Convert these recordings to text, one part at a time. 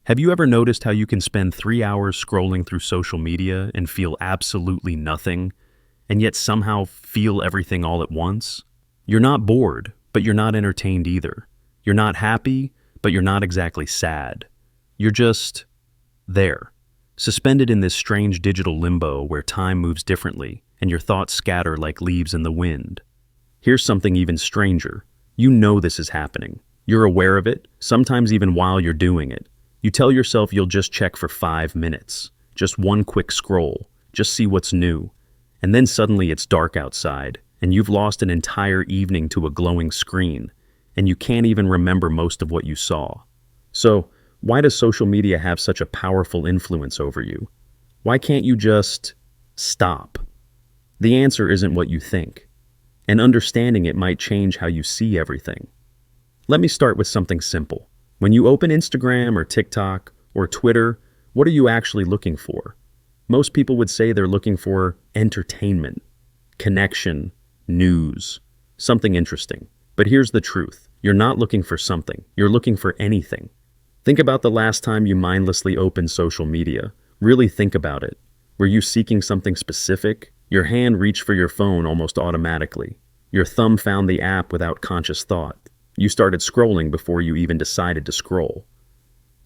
Have you ever noticed how you can spend 3 hours scrolling through social media and feel absolutely nothing, and yet somehow feel everything all at once? You're not bored, but you're not entertained either. You're not happy, but you're not exactly sad. You're just there, suspended in this strange digital limbo where time moves differently and your thoughts scatter like leaves in the wind. Here's something even stranger. You know this is happening. You're aware of it, sometimes even while you're doing it. You tell yourself you'll just check for 5 minutes, just one quick scroll, just see what's new. And then suddenly it's dark outside, and you've lost an entire evening to a glowing screen, and you can't even remember most of what you saw. So, why does social media have such a powerful influence over you? Why can't you just stop? The answer isn't what you think, and understanding it might change how you see everything. Let me start with something simple. When you open Instagram or TikTok or Twitter, what are you actually looking for? Most people would say they're looking for entertainment, connection, news, something interesting. But here's the truth. You're not looking for something. You're looking for anything. Think about the last time you mindlessly opened social media. Really think about it. Were you seeking something specific? Your hand reached for your phone almost automatically. Your thumb found the app without conscious thought. You started scrolling before you even decided to scroll.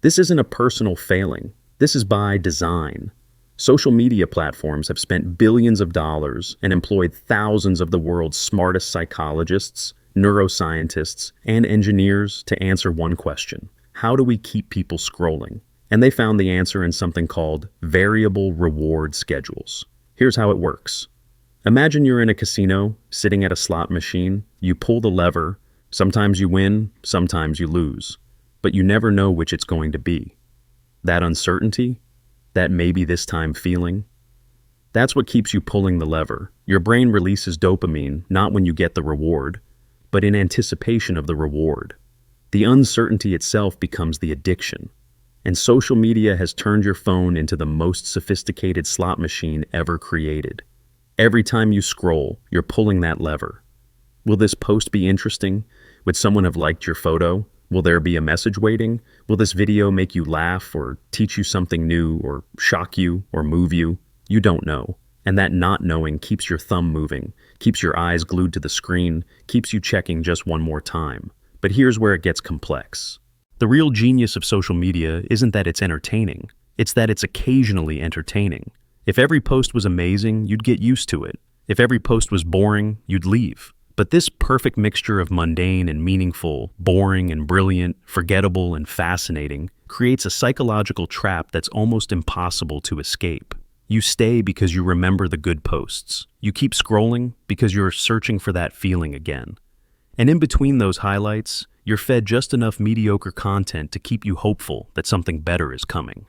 This isn't a personal failing. This is by design. Social media platforms have spent billions of dollars and employed thousands of the world's smartest psychologists, neuroscientists, and engineers to answer one question. How do we keep people scrolling? And they found the answer in something called variable reward schedules. Here's how it works. Imagine you're in a casino, sitting at a slot machine. You pull the lever. Sometimes you win, sometimes you lose, but you never know which it's going to be. That uncertainty, that maybe this time feeling, that's what keeps you pulling the lever. Your brain releases dopamine not when you get the reward, but in anticipation of the reward. The uncertainty itself becomes the addiction, and social media has turned your phone into the most sophisticated slot machine ever created. Every time you scroll, you're pulling that lever. Will this post be interesting? Would someone have liked your photo? Will there be a message waiting? Will this video make you laugh or teach you something new or shock you or move you? You don't know. And that not knowing keeps your thumb moving, keeps your eyes glued to the screen, keeps you checking just one more time. But here's where it gets complex. The real genius of social media isn't that it's entertaining. It's that it's occasionally entertaining. If every post was amazing, you'd get used to it. If every post was boring, you'd leave. But this perfect mixture of mundane and meaningful, boring and brilliant, forgettable and fascinating, creates a psychological trap that's almost impossible to escape. You stay because you remember the good posts. You keep scrolling because you're searching for that feeling again. And in between those highlights, you're fed just enough mediocre content to keep you hopeful that something better is coming.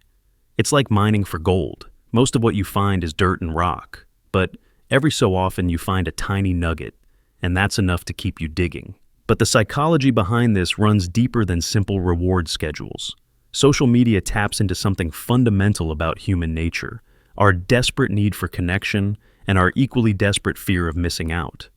It's like mining for gold. Most of what you find is dirt and rock, but every so often you find a tiny nugget, and that's enough to keep you digging. But the psychology behind this runs deeper than simple reward schedules. Social media taps into something fundamental about human nature, our desperate need for connection and our equally desperate fear of missing out.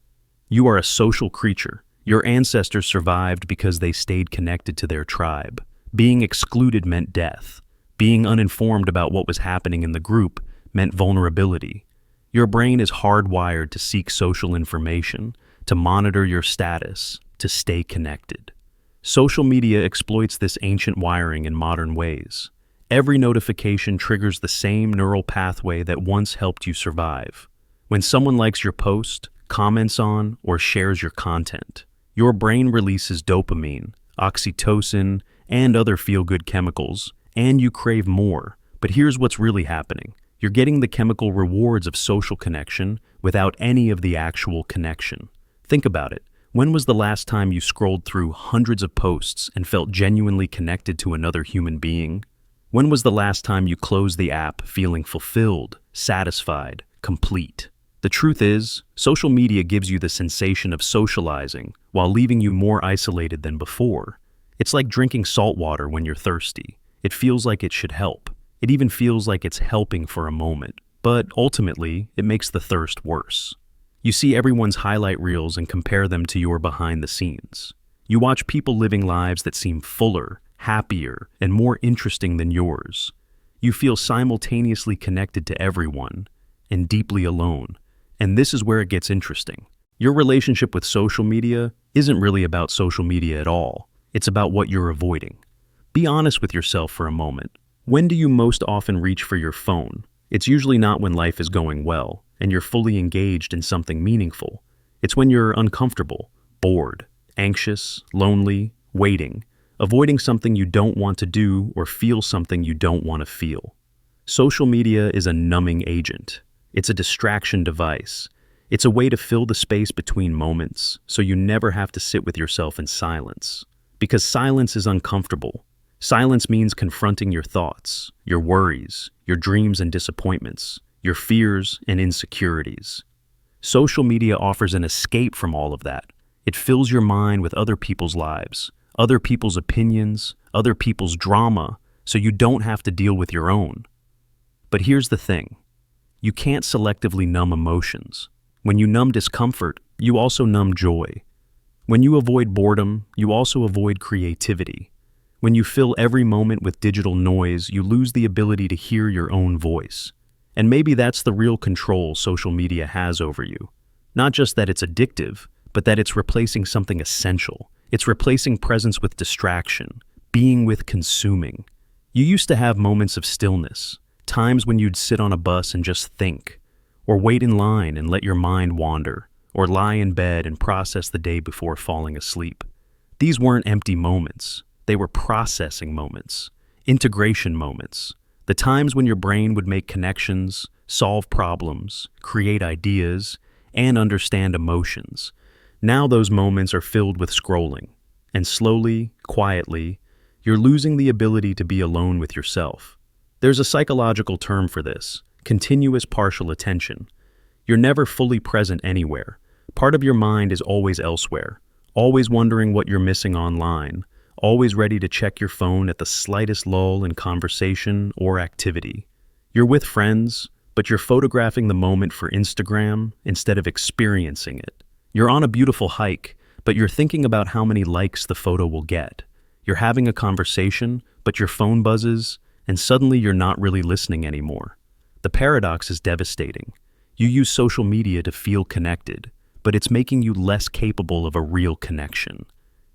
You are a social creature. Your ancestors survived because they stayed connected to their tribe. Being excluded meant death. Being uninformed about what was happening in the group meant vulnerability. Your brain is hardwired to seek social information, to monitor your status, to stay connected. Social media exploits this ancient wiring in modern ways. Every notification triggers the same neural pathway that once helped you survive. When someone likes your post, comments on, or shares your content, your brain releases dopamine, oxytocin, and other feel-good chemicals, and you crave more. But here's what's really happening. You're getting the chemical rewards of social connection without any of the actual connection. Think about it. When was the last time you scrolled through hundreds of posts and felt genuinely connected to another human being? When was the last time you closed the app feeling fulfilled, satisfied, complete? The truth is, social media gives you the sensation of socializing while leaving you more isolated than before. It's like drinking salt water when you're thirsty. It feels like it should help. It even feels like it's helping for a moment, but ultimately, it makes the thirst worse. You see everyone's highlight reels and compare them to your behind the scenes. You watch people living lives that seem fuller, happier, and more interesting than yours. You feel simultaneously connected to everyone and deeply alone. And this is where it gets interesting. Your relationship with social media isn't really about social media at all. It's about what you're avoiding. Be honest with yourself for a moment. When do you most often reach for your phone? It's usually not when life is going well and you're fully engaged in something meaningful. It's when you're uncomfortable, bored, anxious, lonely, waiting, avoiding something you don't want to do or feel something you don't want to feel. Social media is a numbing agent. It's a distraction device. It's a way to fill the space between moments so you never have to sit with yourself in silence. Because silence is uncomfortable. Silence means confronting your thoughts, your worries, your dreams and disappointments, your fears and insecurities. Social media offers an escape from all of that. It fills your mind with other people's lives, other people's opinions, other people's drama, so you don't have to deal with your own. But here's the thing. You can't selectively numb emotions. When you numb discomfort, you also numb joy. When you avoid boredom, you also avoid creativity. When you fill every moment with digital noise, you lose the ability to hear your own voice. And maybe that's the real control social media has over you. Not just that it's addictive, but that it's replacing something essential. It's replacing presence with distraction, being with consuming. You used to have moments of stillness, times when you'd sit on a bus and just think, or wait in line and let your mind wander, or lie in bed and process the day before falling asleep. These weren't empty moments. They were processing moments, integration moments, the times when your brain would make connections, solve problems, create ideas, and understand emotions. Now those moments are filled with scrolling, and slowly, quietly, you're losing the ability to be alone with yourself. There's a psychological term for this, continuous partial attention. You're never fully present anywhere. Part of your mind is always elsewhere, always wondering what you're missing online, always ready to check your phone at the slightest lull in conversation or activity. You're with friends, but you're photographing the moment for Instagram instead of experiencing it. You're on a beautiful hike, but you're thinking about how many likes the photo will get. You're having a conversation, but your phone buzzes, and suddenly you're not really listening anymore. The paradox is devastating. You use social media to feel connected, but it's making you less capable of a real connection.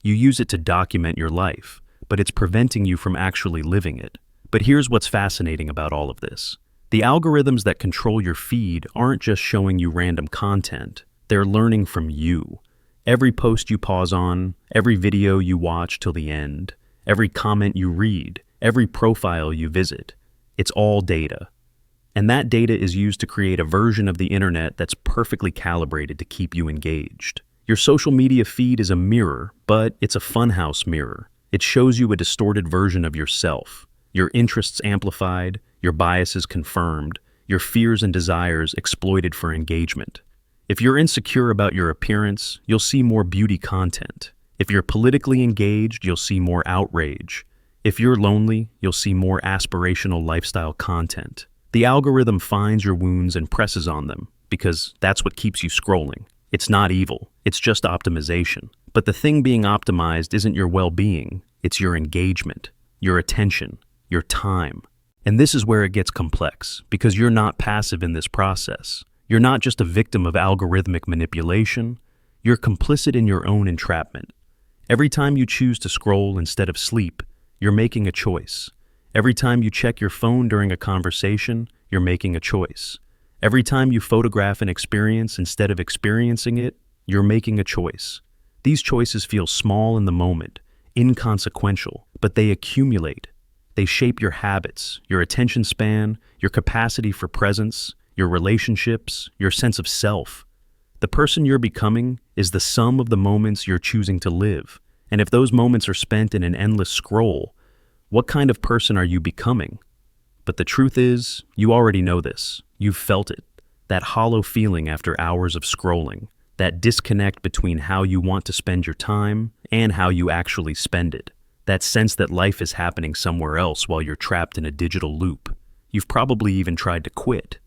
You use it to document your life, but it's preventing you from actually living it. But here's what's fascinating about all of this. The algorithms that control your feed aren't just showing you random content, they're learning from you. Every post you pause on, every video you watch till the end, every comment you read, every profile you visit, it's all data. And that data is used to create a version of the internet that's perfectly calibrated to keep you engaged. Your social media feed is a mirror, but it's a funhouse mirror. It shows you a distorted version of yourself, your interests amplified, your biases confirmed, your fears and desires exploited for engagement. If you're insecure about your appearance, you'll see more beauty content. If you're politically engaged, you'll see more outrage. If you're lonely, you'll see more aspirational lifestyle content. The algorithm finds your wounds and presses on them, because that's what keeps you scrolling. It's not evil, it's just optimization. But the thing being optimized isn't your well-being, it's your engagement, your attention, your time. And this is where it gets complex, because you're not passive in this process. You're not just a victim of algorithmic manipulation, you're complicit in your own entrapment. Every time you choose to scroll instead of sleep, you're making a choice. Every time you check your phone during a conversation, you're making a choice. Every time you photograph an experience instead of experiencing it, you're making a choice. These choices feel small in the moment, inconsequential, but they accumulate. They shape your habits, your attention span, your capacity for presence, your relationships, your sense of self. The person you're becoming is the sum of the moments you're choosing to live. And if those moments are spent in an endless scroll, what kind of person are you becoming? But the truth is, you already know this. You've felt it. That hollow feeling after hours of scrolling. That disconnect between how you want to spend your time and how you actually spend it. That sense that life is happening somewhere else while you're trapped in a digital loop. You've probably even tried to quit.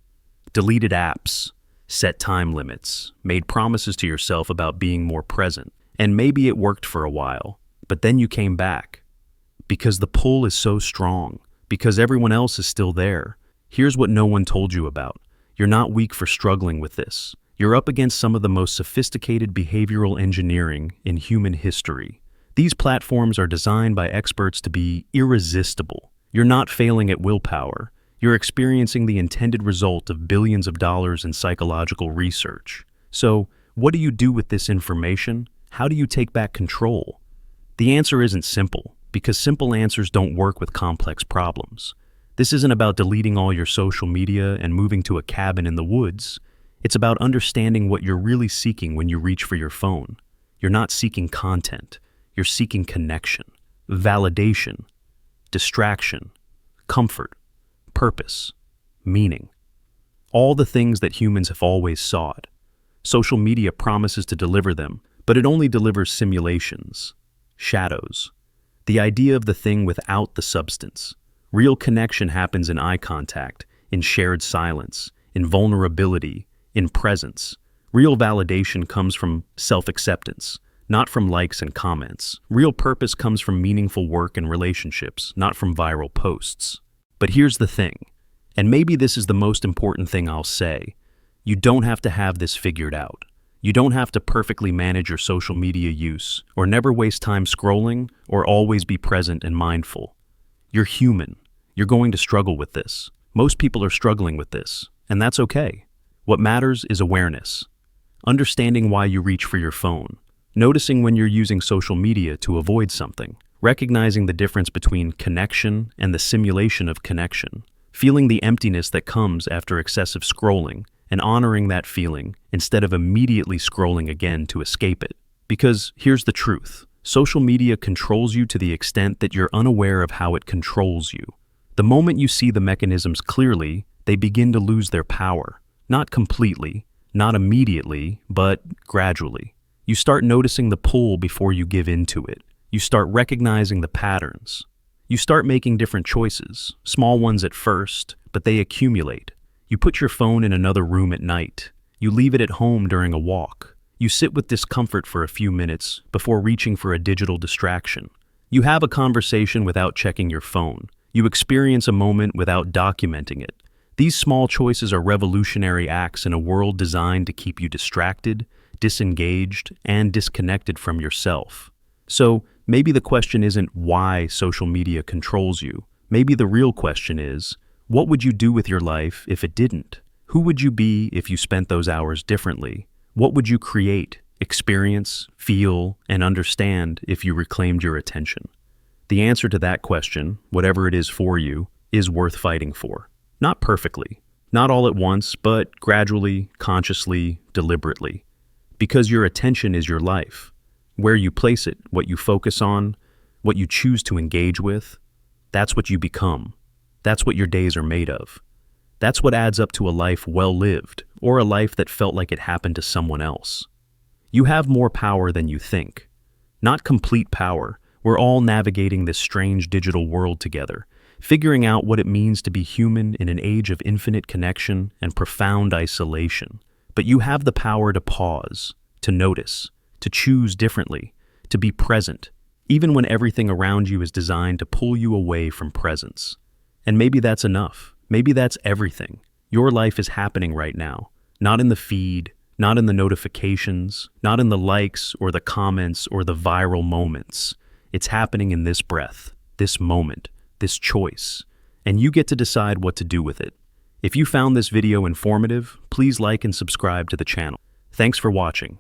Deleted apps, set time limits, made promises to yourself about being more present. And maybe it worked for a while, but then you came back. Because the pull is so strong. Because everyone else is still there. Here's what no one told you about. You're not weak for struggling with this. You're up against some of the most sophisticated behavioral engineering in human history. These platforms are designed by experts to be irresistible. You're not failing at willpower. You're experiencing the intended result of billions of dollars in psychological research. So, what do you do with this information? How do you take back control? The answer isn't simple, because simple answers don't work with complex problems. This isn't about deleting all your social media and moving to a cabin in the woods. It's about understanding what you're really seeking when you reach for your phone. You're not seeking content. You're seeking connection, validation, distraction, comfort, purpose, meaning. All the things that humans have always sought. Social media promises to deliver them, but it only delivers simulations, shadows. The idea of the thing without the substance. Real connection happens in eye contact, in shared silence, in vulnerability, in presence. Real validation comes from self-acceptance, not from likes and comments. Real purpose comes from meaningful work and relationships, not from viral posts. But here's the thing, and maybe this is the most important thing I'll say. You don't have to have this figured out. You don't have to perfectly manage your social media use, or never waste time scrolling, or always be present and mindful. You're human. You're going to struggle with this. Most people are struggling with this, and that's okay. What matters is awareness. Understanding why you reach for your phone. Noticing when you're using social media to avoid something. Recognizing the difference between connection and the simulation of connection. Feeling the emptiness that comes after excessive scrolling, and honoring that feeling instead of immediately scrolling again to escape it. Because here's the truth. Social media controls you to the extent that you're unaware of how it controls you. The moment you see the mechanisms clearly, they begin to lose their power. Not completely, not immediately, but gradually. You start noticing the pull before you give into it. You start recognizing the patterns. You start making different choices, small ones at first, but they accumulate. You put your phone in another room at night. You leave it at home during a walk. You sit with discomfort for a few minutes before reaching for a digital distraction. You have a conversation without checking your phone. You experience a moment without documenting it. These small choices are revolutionary acts in a world designed to keep you distracted, disengaged, and disconnected from yourself. So, maybe the question isn't why social media controls you. Maybe the real question is, what would you do with your life if it didn't? Who would you be if you spent those hours differently? What would you create, experience, feel, and understand if you reclaimed your attention? The answer to that question, whatever it is for you, is worth fighting for. Not perfectly, not all at once, but gradually, consciously, deliberately. Because your attention is your life. Where you place it, what you focus on, what you choose to engage with, that's what you become. That's what your days are made of. That's what adds up to a life well lived, or a life that felt like it happened to someone else. You have more power than you think. Not complete power. We're all navigating this strange digital world together, figuring out what it means to be human in an age of infinite connection and profound isolation. But you have the power to pause, to notice, to choose differently, to be present, even when everything around you is designed to pull you away from presence. And maybe that's enough. Maybe that's everything. Your life is happening right now, not in the feed, not in the notifications, not in the likes or the comments or the viral moments. It's happening in this breath, this moment, this choice, and you get to decide what to do with it. If you found this video informative, please like and subscribe to the channel. Thanks for watching.